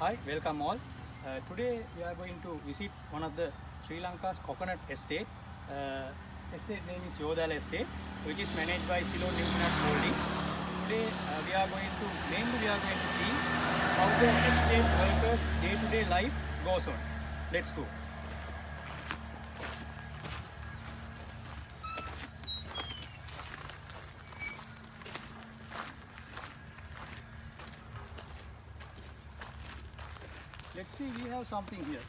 Hi, welcome all. Today we are going to visit one of the Sri Lanka's coconut estate. Estate name is Yodala Estate, which is managed by Ceylon New Nut Holdings. Today we are going to see how the estate workers' day-to-day life goes on. Let's go. Let's see, we have something here.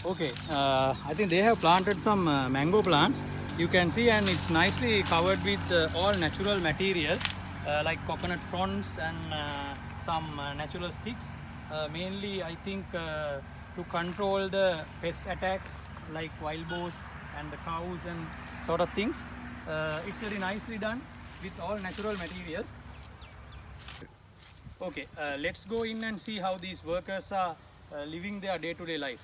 Okay, I think they have planted some mango plants. You can see, and it's nicely covered with all natural material like coconut fronds and some natural sticks. Mainly, I think to control the pest attack like wild boars and the cows and sort of things. It's very nicely done with all natural materials. Okay, let's go in and see how these workers are living their day-to-day life.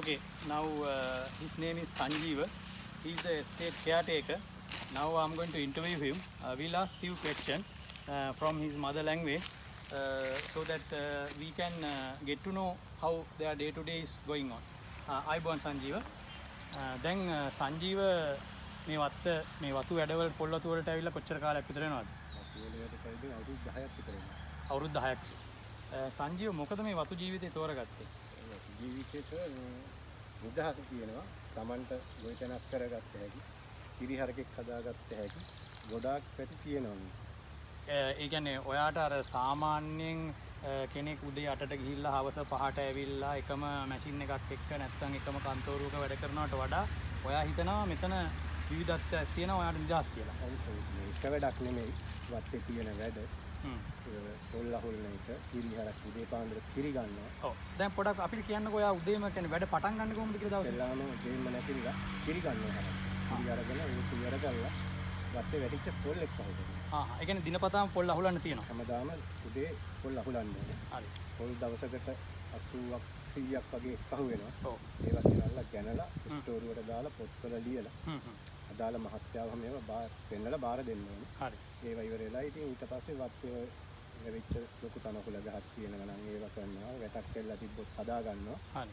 Okay, now his name is Sanjeeva. He is the estate caretaker. Now I'm going to interview him. We'll ask few questions from his mother language so that we can get to know how their day-to-day is going on. අයිබෝන් සංජීව. දැන් සංජීව මේ වතු වැඩවල පොල් වතු වලට ඇවිල්ලා කොච්චර කාලයක් විතර වෙනවද? අවුරුදු 10ක්. සංජීව මොකද මේ වතු ජීවිතේ තෝරගත්තේ? ජීවිතේට නිදහස තියෙනවා Tamanට ගොවිතැනක් කරගත්ත හැකි කිරිහරකෙක් හදාගත්ත හැකි ගොඩාක් පැති තියෙනවා. ඒ කියන්නේ ඔයාට අර සාමාන්‍යයෙන් කෙනෙක් උදේ 8ට ගිහිල්ලා හවස 5ට ඇවිල්ලා එකම මැෂින් එකක් එක්ක නැත්නම් එකම කන්තෝරුවක වැඩ කරනවට වඩා ඔයා හිතනවා මෙතන විවිධත්වයක් තියෙනවා ඔයාට නිදහස් කියලා. ඒක වැඩක් නෙමෙයි වත්තේ තියෙන වැඩ. පොල් අහුල්න එක කිරිහරක් උදේ පාන්දර කිරි ගන්නවා. ඔව්. දැන් පොඩක් අපිට කියන්නකෝ ඔයා උදේම කියන්නේ වැඩ පටන් ගන්න කොහොමද කියලා දවසේ? එලාම උදේම නැතිලා කිරි ගන්නවා. කිරි අරගෙන ඒ කිරි අරගල්ලා වත්තේ වැටිච්ච පොල් එක්ක අහුවෙනවා. ඒ කියන්නේ දිනපතාම පොල් අහුලන්න තියෙනවා. හැමදාම උදේ පොල් අහුලන්න ඕනේ. හරි. පොල් දවසකට 80ක් 100ක් වගේ අහුවෙනවා. ඔව්. ඒවත් ගෙනල්ලා ගැනලා ස්ටෝරුවට දාලා පොත්වල ලියලා අදාළ මහත්යාව මේවා පෙන්නලා බාර දෙන්න ඕනේ. හරි. ඒව ඉවර වෙලා ඉතින් ඊට පස්සේ වත්තේ ලැබිච්ච ලොකු තනකොළ ගහක් තියෙනවා නම් ඒව කරනවා වැටක් කෙල්ලලා තිබ්බොත් හදා ගන්නවා. හරි.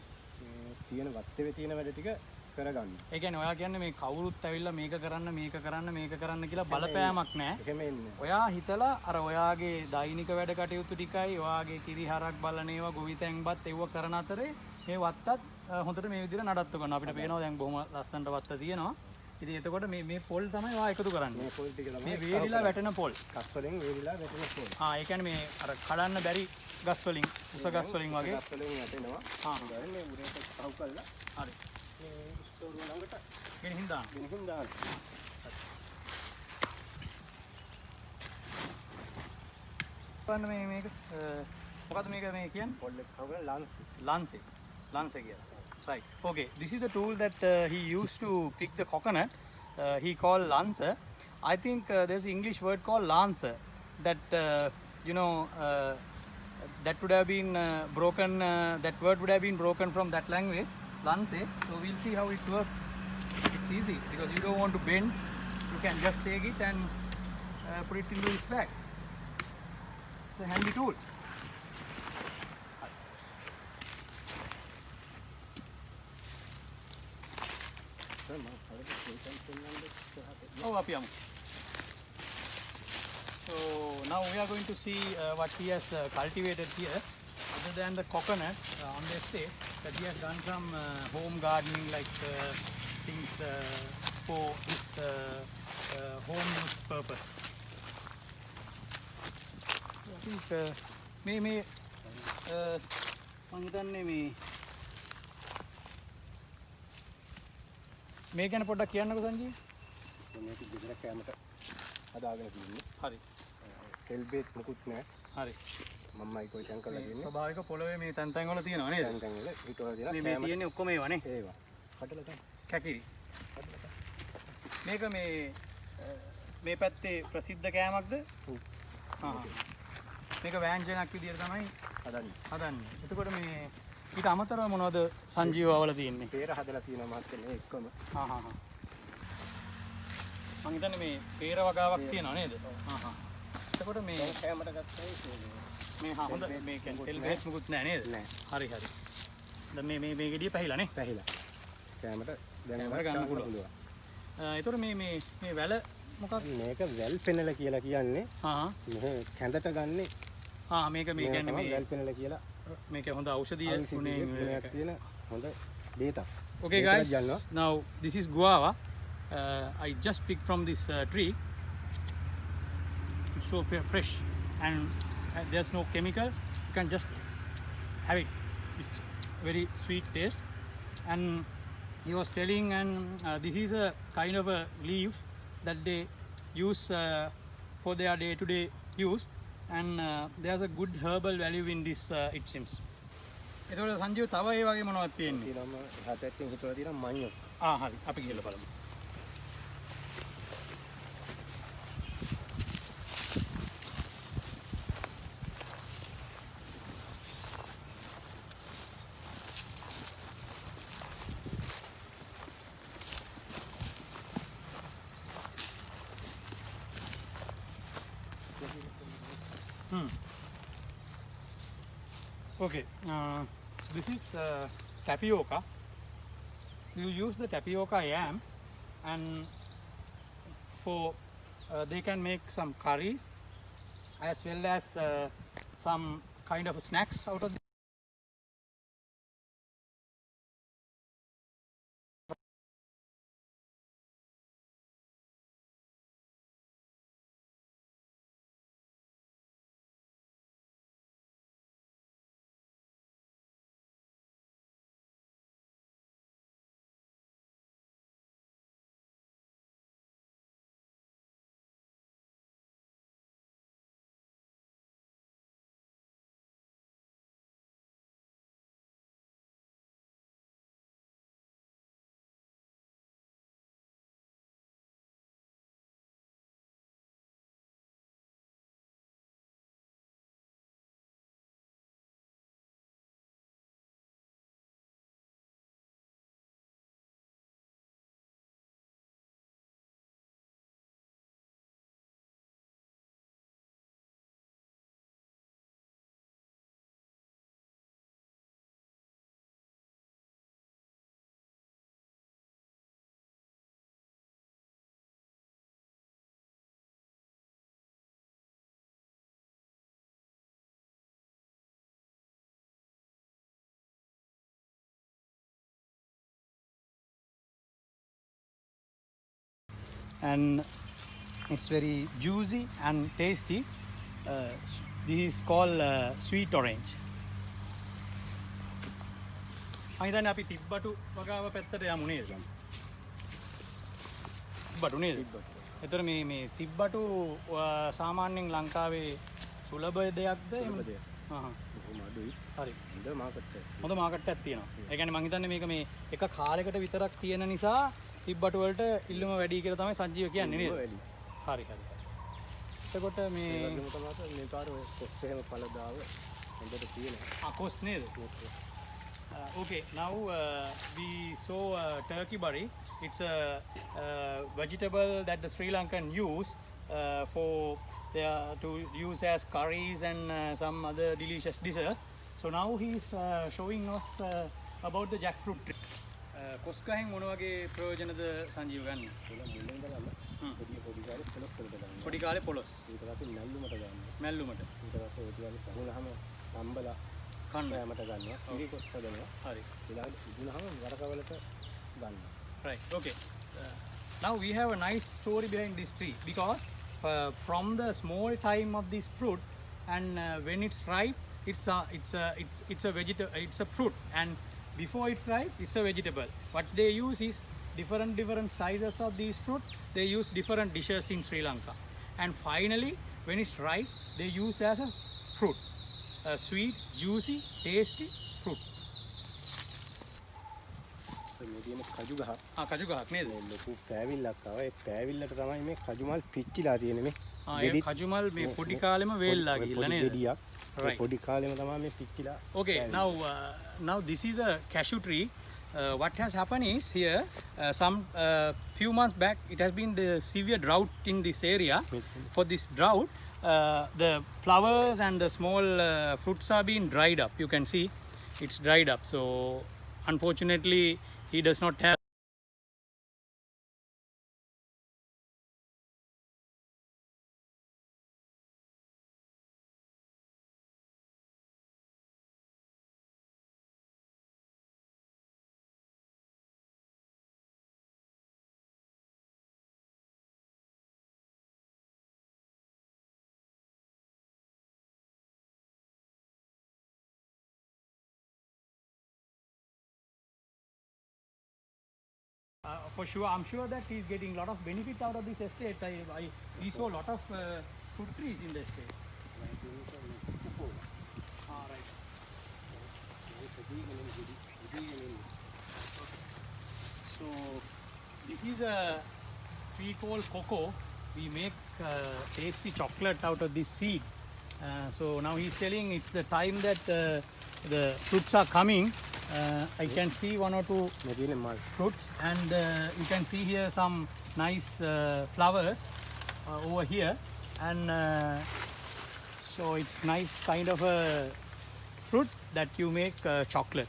තියෙන වත්තේ තියෙන වැඩ ටික කරගන්න. ඒ කියන්නේ ඔයා කියන්නේ මේ කවුරුත් ඇවිල්ලා මේක කරන්න කියලා බලපෑමක් නැහැ. එහෙම එන්නේ. ඔයා හිතලා අර ඔයාගේ දෛනික වැඩ කටයුතු ටිකයි ඔයාගේ කිරිහරක් බලන ඒවා ගොවිතැන්පත් ඒව කරන අතරේ මේ වත්තත් හොඳට මේ විදිහට නඩත්තු කරනවා. අපිට පේනවා දැන් බොහොම ලස්සනට වත්ත තියෙනවා. ඉතින් එතකොට මේ පොල් තමයි ඔයා එකතු කරන්නේ. මේ පොල් ටික තමයි මේ වේලිලා වැටෙන පොල්. ගස් වලින් වේලිලා වැටෙන පොල්. ඒ කියන්නේ මේ අර කඩන්න බැරි ගස් වලින් උස ගස් වලින් වගේ. ගස් වලින් වැටෙනවා. ඊට මේ උරේට පහු කළා. හරි. මේ ස්ටෝරුව ළඟට ගෙනහින් දාන්න. ගෙනහින් දාන්න. බලන්න මේක මොකද්ද මේක මේ කියන්නේ? පොල් එක කවුරු Lance කියලා. Right. Okay. This is the tool that he used to pick the coconut. He called lancer. I think there's an English word called lancer. That that would have been broken. That word would have been broken from that language, lance. So we'll see how it works. It's easy because you don't want to bend. You can just take it and put it into its bag. It's a handy tool. So now we are going to see what he has cultivated here. Other than the coconut on the estate, that he has done some home gardening like things for this home use purpose. I think මේ මම හිතන්නේ මේ ගැන පොඩ්ඩක් කියන්නකෝ සංජීව. මේක ගෙදර කැමරට හදාගෙන තියෙන්නේ. හරි. තෙල් බේත් මොකුත් නැහැ. හරි. මම්මයි කොයි තැන් කරලා තියන්නේ. ස්වභාවික පොළවේ මේ තැන් තැන් වල තියෙනවා නේද? තැන් තැන් වල හිටවල මේ තියෙනවා. තියෙන්නේ ඔක්කොම ඒවා නේ. ඒවා. කඩලා තමයි. කැකිරි. මේක මේ පැත්තේ ප්‍රසිද්ධ කෑමක්ද? මේක වෑංජනයක් විදියට තමයි හදන්නේ. එතකොට මේ ඊට අමතරව මොනවද සංජීව අවල තියෙන්නේ? පේර හදලා තියෙනවා මාත් මේ එක්කම. මං හිතන්නේ මේ පේර වගාවක් තියෙනවා නේද? එතකොට මේ කැමරට ගත්තා මේ හොඳ මේ කියන්නේ තෙල් බේස් මුකුත් නැහැ නේද? නැහැ. හරි. දැන් මේ ගෙඩිය පැහිලා නේ? පැහිලා. කැමරට දැන් ගන්න පුළුවන්. එතකොට මේ වැල මොකක්ද? මේක වැල් පෙනල කියලා කියන්නේ. මේ කැඳට ගන්නෙ. මේක මේ කියන්නේ මේ වැල් පෙනල කියලා. මේක හොඳ ඖෂධීය ගුණයක් තියෙන හොඳ බේතක්. Okay guys, now this is guava. I just picked from this tree. It's so fresh and there's no chemical. You can just have it. It's very sweet taste. And he was telling, and this is a kind of a leaf that they use for their day-to-day use. And there's a good herbal value in this, it seems. එතකොට සංජීව තව ඒ වගේ මොනවද තියෙන්නේ? ඊළඟ හතෙන් හිතලා තියෙනවා මඤ්ඤොක්. හරි. අපි ගිහලා බලමු. Okay, this is tapioca. You use the tapioca yam, and for they can make some curries as well as some kind of snacks out of this. And it's very juicy and tasty. This is called sweet orange. අයිතන්නේ අපි තිබ්බටු වගාව පැත්තට යමු නේද? තිබ්බටු නේද? ඒතර මේ තිබ්බටු සාමාන්‍යයෙන් ලංකාවේ සුලභ දෙයක්ද? එහෙමද? බොහොම අඩුයි. හරි. හොඳ මාකට් එකක් තියෙනවා. ඒ කියන්නේ මං හිතන්නේ මේක මේ එක කාලයකට විතරක් තියෙන නිසා තිබ්බටු වලට ඉල්ලුම වැඩි කියලා තමයි සංජීව කියන්නේ නේද? හරි. එතකොට මේ මේ පාර ඔය කොස් එහෙම පළදාව හොඳට තියෙනවා. කොස් නේද? Okay, now we saw turkey burry. It's a vegetable that the Sri Lankan use to use as curries and some other delicious dishes. So now he's showing us about the jackfruit tree. කොස් ගහෙන් මොන වගේ ප්‍රයෝජනද සංජීව ගන්න? මුලින්ම ගන්න. පොඩි කාලේ පොළොස්. ඊට පස්සේ මැල්ලුමට ගන්න. මැල්ලුමට. ඊට පස්සේ ඔය ටික පහුනහම අම්බලා කන්න කෑමට ගන්නවා. ඉලි කොස් හදනවා. හරි. ඊළඟට ඉදුනහම වරකවලට ගන්නවා. Right. Okay. Now we have a nice story behind this tree because from the small time of this fruit and when it's ripe, it's a vegetable. It's a fruit, and before it's ripe, it's a vegetable. What they use is different sizes of these fruit. They use different dishes in Sri Lanka, and finally, when it's ripe, they use as a fruit. sweet, juicy, tasty fruit. මේ තියෙන කජු ගහ. කජු ගහක් නේද? මේ ලොකු පෑවිල්ලක් ආවා. ඒ පෑවිල්ලට තමයි මේ කජු මල් පිච්චිලා තියෙන්නේ මේ. ඒ කජු මල් මේ පොඩි කාලෙම වේල්ලා ගිහිල්ලා නේද? ගෙඩියක්. Right. පොඩි කාලෙම තමයි මේ පිච්චිලා. Okay, now this is a cashew tree. What has happened is here some few months back it has been the severe drought in this area. For this drought, the flowers and the small fruits are being dried up. You can see it's dried up. So unfortunately, he does not have. For sure, I'm sure that he's getting a lot of benefit out of this estate. We saw a lot of fruit trees in the estate. Right. So this is a tree called cocoa. We make tasty chocolate out of this seed. So now he's telling it's the time that the fruits are coming. I can see one or two fruits, and you can see here some nice flowers over here, and so it's nice kind of a fruit that you make chocolate.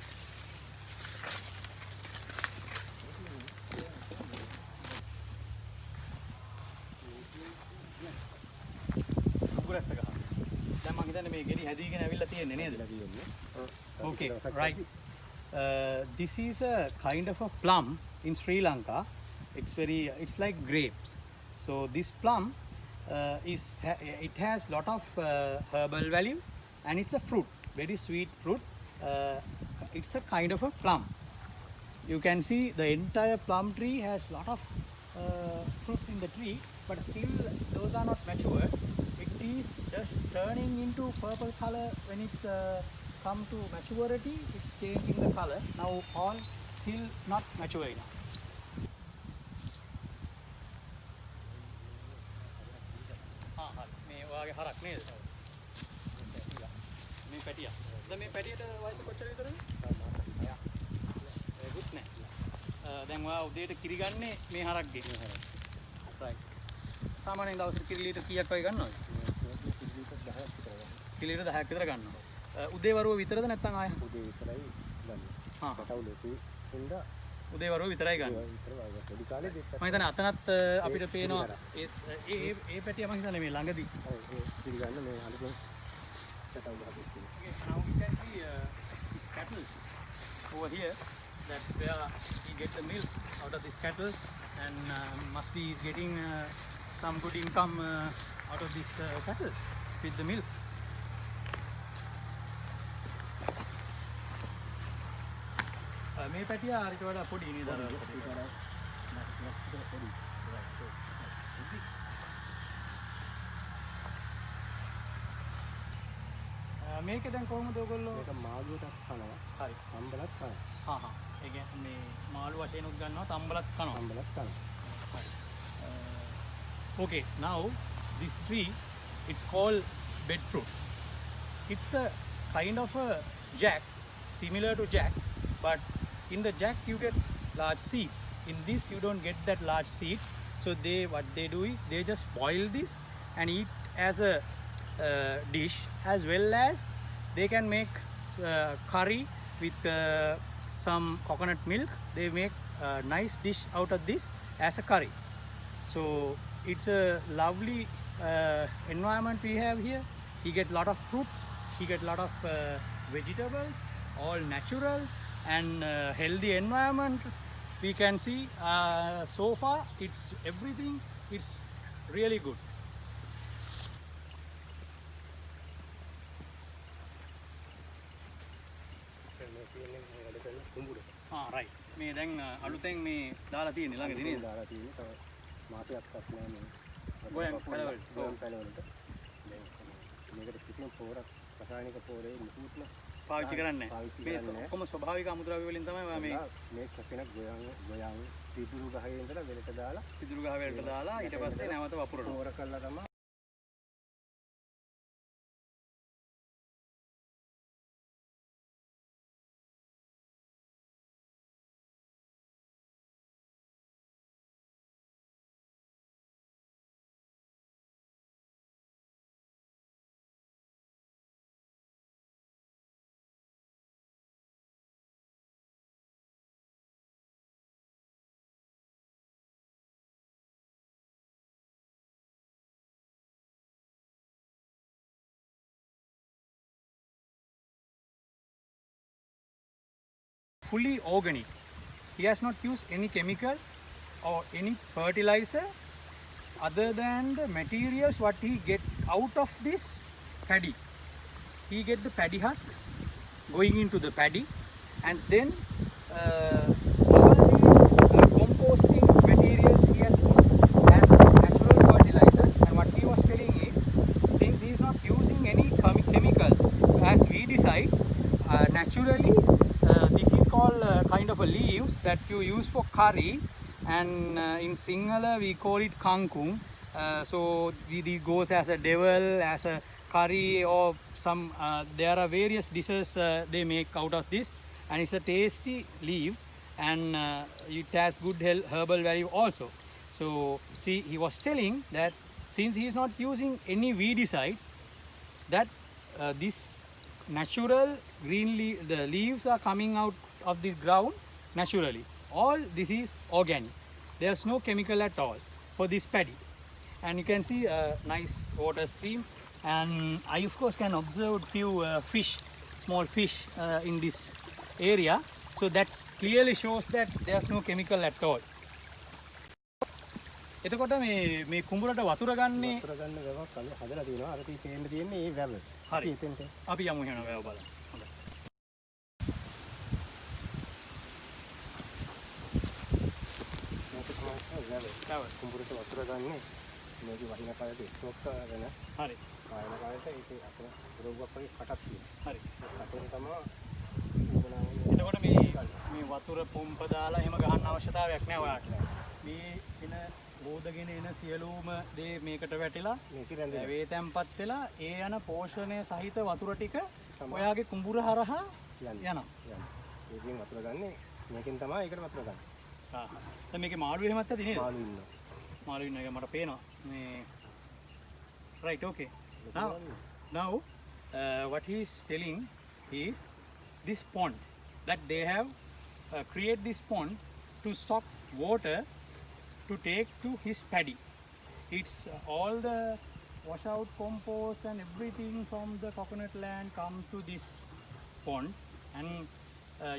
Okay, right. This is a kind of a plum in Sri Lanka. It's like grapes. So this plum it has lot of herbal value, and it's a fruit, very sweet fruit. It's a kind of a plum. You can see the entire plum tree has lot of fruits in the tree, but still those are not matured. It is just turning into purple color when it's come to maturity. It's changing the color. Now all still not mature enough. මේ වාගේ හරක් නේද? මේ පැටියා. දැන් මේ පැටියට වයස කොච්චර විතරද? ඒකුත් නෑ. දැන් ඔයා උදේට කිරි ගන්නේ මේ හරක්ගේ. right. සාමාන්‍යයෙන් දවසට කිරි ලීටර් කීයක් වගේ ගන්නවද? කිරි ලීටර් 10ක් විතර ගන්නවා. උදේ වරුව විතරද නැත්නම් ආය? උදේ විතරයි ගන්න. කටවුලේ ඉඳලා උදේ වරුව විතරයි ගන්න. පොඩි කාලේ දෙන්න. මම හිතන්නේ අතනත් අපිට පේනවා ඒ පැටිය මම හිතන්නේ මේ ළඟදී. ඔව් ඒ කිරි ගන්න මේ අලුතෙන් කටවුල හදලා. Now we can see cattle over here. That's where he gets the milk out of this cattle, and must be getting some good income out of this cattle with the milk. මේ පැටියා හරියට වඩා පොඩි නේද? මේක දැන් කොහොමද ඔයගොල්ලෝ? මේක මාළුවටත් කනවා. හරි. තම්බලත් කනවා. ඒ කියන්නේ මේ මාළු වශයෙන් උත් ගන්නවා, තම්බලත් කනවා. තම්බලත් කනවා. හරි. Okay, now this tree, it's called breadfruit. It's a kind of a jack, similar to jack, but in the jack you get large seeds. In this you don't get that large seed. So what they do is they just boil this and eat as a dish, as well as they can make curry with some coconut milk. They make a nice dish out of this as a curry. So it's a lovely environment we have here. You get lot of fruits, you get lot of vegetables, all natural and healthy environment. We can see so far it's everything, it's really good. Right. මේ දැන් අලුතෙන් මේ දාලා තියෙන්නේ ළඟදී නේද? දාලා තියෙන්නේ තව මාසයක්වත් නෑ මේ. ගොයන් පැලවලට. මේකට කිසිම පොරක් රසායනික පොරේ මුකුත්ම පාවිච්චි කරන්නේ පාවිච්චි මේ කරන්නේ ඔක්කොම ස්වභාවික අමුද්‍රව්‍ය වලින් තමයි මේ මේ කොකින ගොයන් පිදුරු ගහේ ඉඳලා වෙලට දාලා පිදුරු ගහ වලට දාලා ඊට පස්සේ නැවත වපුරනවා. පොර කළා තමයි fully organic. He has not used any chemical or any fertilizer other than the materials what he get out of this paddy. He get the paddy husk going into the paddy, and then all these composting materials he has put as natural fertilizer. And what he was telling is, since he is not using any chemical as we decide, naturally this is called kind of a leaves that you use for curry, and in Sinhala we call it kangkung. So it goes as a devil, as a curry, or some there are various dishes they make out of this, and it's a tasty leaf, and it has good herbal value also. So see, he was telling that since he is not using any weedicide, that this natural green the leaves are coming out of the ground naturally. All this is organic. There's no chemical at all for this paddy. And you can see a nice water stream, and I of course can observe few fish, small fish in this area. So that clearly shows that there's no chemical at all. එතකොට මේ කුඹුරට වතුර ගන්නේ වැවක් හදලා තියෙනවා. අර තේන්න තියෙන්නේ මේ වැව. හරි. එතෙන්ට. අපි යමු එහෙනම් වැව බලන්න. හොඳයි. මේක තමයි වැව. කුඹුරට වතුර ගන්නේ මේක වහින කාලේ ස්ටොක් කරගෙන. හරි. වහින කාලේ ඒක අපේ රෝගයක් වගේ කටක් තියෙනවා. හරි. කටෙන් තමයි එතකොට මේ වතුර පොම්ප දාලා එහෙම ගහන්න අවශ්‍යතාවයක් නැහැ ඔයාලට. මේ එන බෝධගෙන එන සියලුම දේ මේකට වැටිලා මේක රැඳෙනවා. වේ තැම්පත් වෙලා ඒ යන පෝෂණය සහිත වතුර ටික ඔයාගේ කුඹුර හරහා යනවා. ඒකෙන් වතුර ගන්නේ මේකෙන් තමයි ඒකට වතුර ගන්න. දැන් මේකේ මාළු එහෙමත් ඇති නේද? මාළු ඉන්නවා. මාළු ඉන්න එක මට පේනවා. මේ right, okay. Now what he is telling is this pond that they have create this pond to stock water to take to his paddy. It's all the washout compost and everything from the coconut land comes to this pond, and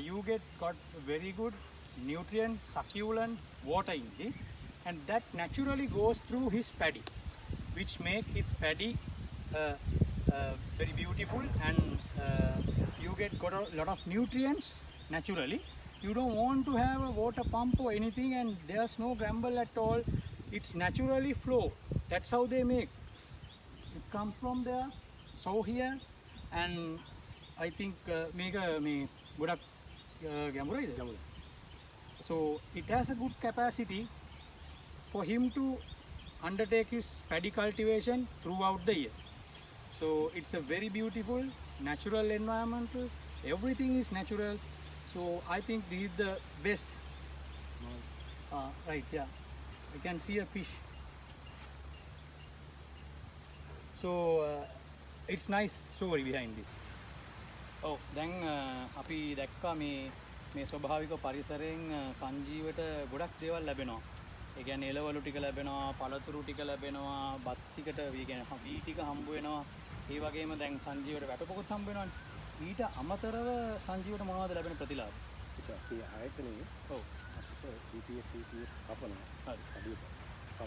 you got very good nutrient succulent water in this, and that naturally goes through his paddy, which make his paddy very beautiful, and you got a lot of nutrients naturally. You don't want to have a water pump or anything, and there's no grumble at all. It's naturally flow. That's how they make. It comes from there, so here, and I think make me good so it has a good capacity for him to undertake his paddy cultivation throughout the year. So it's a very beautiful natural environment. Everything is natural. So I think this is the best. Right, yeah. I can see a fish. So it's nice story behind this. Oh, දැන් අපි දැක්කා මේ ස්වභාවික පරිසරයෙන් සංජීවට ගොඩක් දේවල් ලැබෙනවා. ඒ කියන්නේ එළවලු ටික ලැබෙනවා, පළතුරු ටික ලැබෙනවා, බත් ටිකට ඒ කියන්නේ වී ටික හම්බ වෙනවා. ඒ වගේම දැන් සංජීවට වැටපොකුත් හම්බ වෙනවානේ. ඊට අමතරව සංජීවට මොනවද ලැබෙන ප්‍රතිලාභ? අපි ආයතනයේ ඔව් අපිට EPF කපනවා. හරි. අඩියට.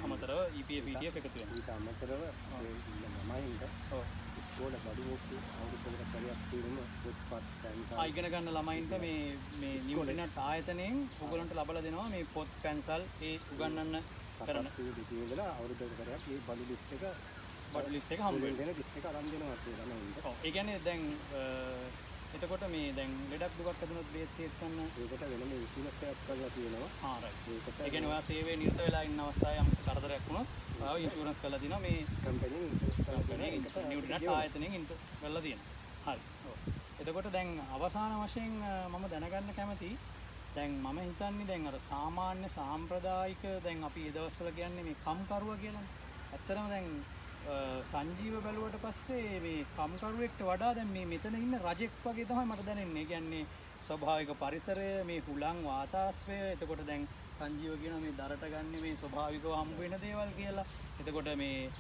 අමතරව EPF එකතු වෙනවා. ඊට අමතරව ළමයින්ට ඔව් ඉස්කෝලේ බඩුවෝක්කු අවුරුද්දකට පරියක් තියෙන පොත්පත් පැන්සල් ඉගෙන ගන්න ළමයින්ට මේ නිව්ටනට් ආයතනයෙන් ඔයගලන්ට ලබලා දෙනවා මේ පොත් පැන්සල් ඒ උගන්වන්න කරන ඉඳලා අවුරුද්දකට පරියක් මේ බඩු ලිස්ට් එක බඩු ලිස්ට් එක හම්බ වෙනවා. දෙන ලිස්ට් එක අරන් දෙනවා කියලා නේද? ඔව් ඒ කියන්නේ දැන් එතකොට මේ දැන් ලෙඩක් දුකක් හැදුනොත් බේත් තේත් ගන්න ඒකට වෙනම ඉන්ෂුරන්ස් එකක් කරලා තියෙනවා. රයිට්. ඒකට ඒ කියන්නේ ඔයා සේවයේ නිරත වෙලා ඉන්න අවස්ථාවේ යම් කරදරයක් වුණොත් ඔයාව ඉන්ෂුරන්ස් කරලා දිනවා මේ කම්පැනි ඉන්ෂුරන්ස් නිව්ටනට් ආයතනයෙන් ඉන්ටු කරලා තියෙනවා. හරි. ඔව්. එතකොට දැන් අවසාන වශයෙන් මම දැනගන්න කැමතියි දැන් මම හිතන්නේ දැන් අර සාමාන්‍ය සාම්ප්‍රදායික දැන් අපි ඒ දවස්වල කියන්නේ මේ කම්කරුවා කියලානේ. ඇත්තටම දැන් සංජීව බැලුවට පස්සේ මේ කම්කරුවෙක්ට වඩා දැන් මේ මෙතන ඉන්න රජෙක් වගේ තමයි මට දැනෙන්නේ. ඒ කියන්නේ ස්වභාවික පරිසරය, මේ හුලං වාතාශ්‍රය, එතකොට දැන් සංජීව කියන මේ දරට ගන්න මේ ස්වභාවිකව හම්බ වෙන දේවල් කියලා. එතකොට මේ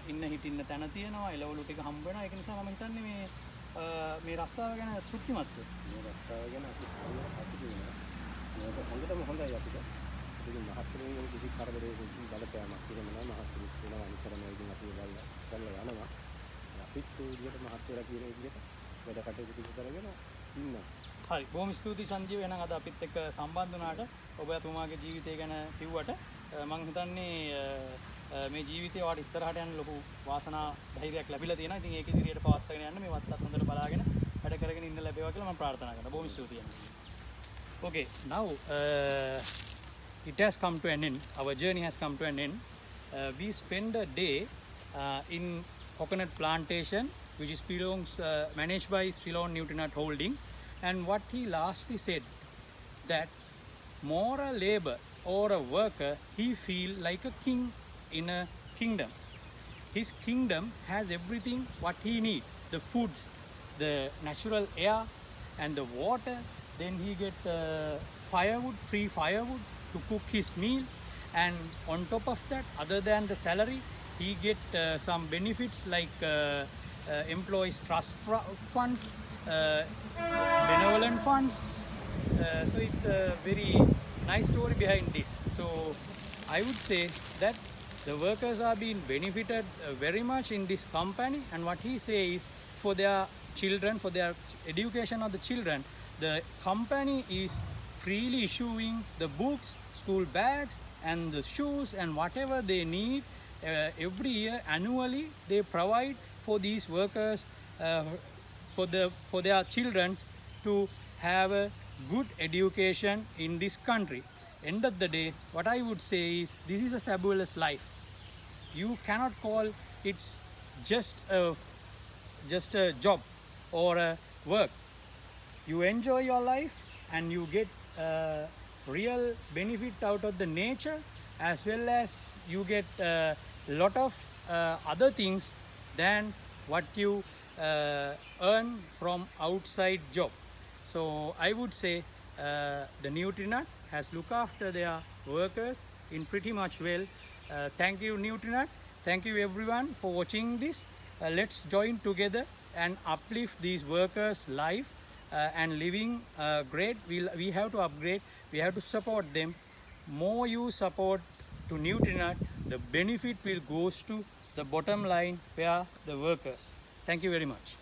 ඉන්න හිටින්න තැන තියෙනවා, එළවලු ටික හම්බ වෙනවා. ඒක නිසා මම හිතන්නේ මේ රස්සාව ගැන තෘප්තිමත් වෙනවා. මේ රස්සාව ගැන අපි කියනවා. මේක හොඳටම හොඳයි අපිට. ඉතින් මහත්තුරුන්ගේ කිසි කරදරයකින් බලපෑමක් තිබෙනවා නැහැ. මහත්තුරුත් වෙනවා අනිතරම ඉතින් අපි බලලා යනවා. අපිත් ඒ විදිහට මහත්තුරුලා කියන විදිහට වැඩ කටයුතු ටික කරගෙන ඉන්නවා. හරි. බොහොම ස්තුතියි සංජීව. එහෙනම් අද අපිත් එක්ක සම්බන්ධ වුණාට ඔබතුමාගේ ජීවිතය ගැන කිව්වට මම හිතන්නේ මේ ජීවිතේ වාට ඉස්සරහට යන්න ලොකු වාසනා ධෛර්යයක් ලැබිලා තියෙනවා. ඉතින් ඒක ඉදිරියට පවත්වාගෙන යන්න මේ වත්තත් හොඳට බලාගෙන වැඩ කරගෙන ඉන්න ලැබේවා කියලා මම ප්‍රාර්ථනා කරනවා. බොහොම ස්තුතියි. Okay, now it has come to an end. Our journey has come to an end. We spend a day in coconut plantation, which is managed by Ceylon Newtonat Holding. And what he lastly said, that more a labor or a worker, he feel like a king in a kingdom. His kingdom has everything what he needs: the foods, the natural air, and the water. Then he get firewood, free firewood to cook his meal, and on top of that, other than the salary, he get some benefits like employees trust funds, benevolent funds. So it's a very nice story behind this. So I would say that the workers are being benefited very much in this company, and what he says, for their children, for their education of the children, the company is freely issuing the books, school bags, and the shoes, and whatever they need every year. Annually they provide for these workers, for their children to have a good education in this country. End of the day, what I would say is, this is a fabulous life. You cannot call it just a job or a work. You enjoy your life and you get real benefit out of the nature, as well as you get a lot of other things than what you earn from outside job. So I would say the Newtonat has looked after their workers in pretty much well. Thank you, Newtonat. Thank you everyone for watching this. Let's join together and uplift these workers' life and living great. We have to upgrade, we have to support them. More you support to Newtonat, the benefit will goes to the bottom line, where the workers. Thank you very much.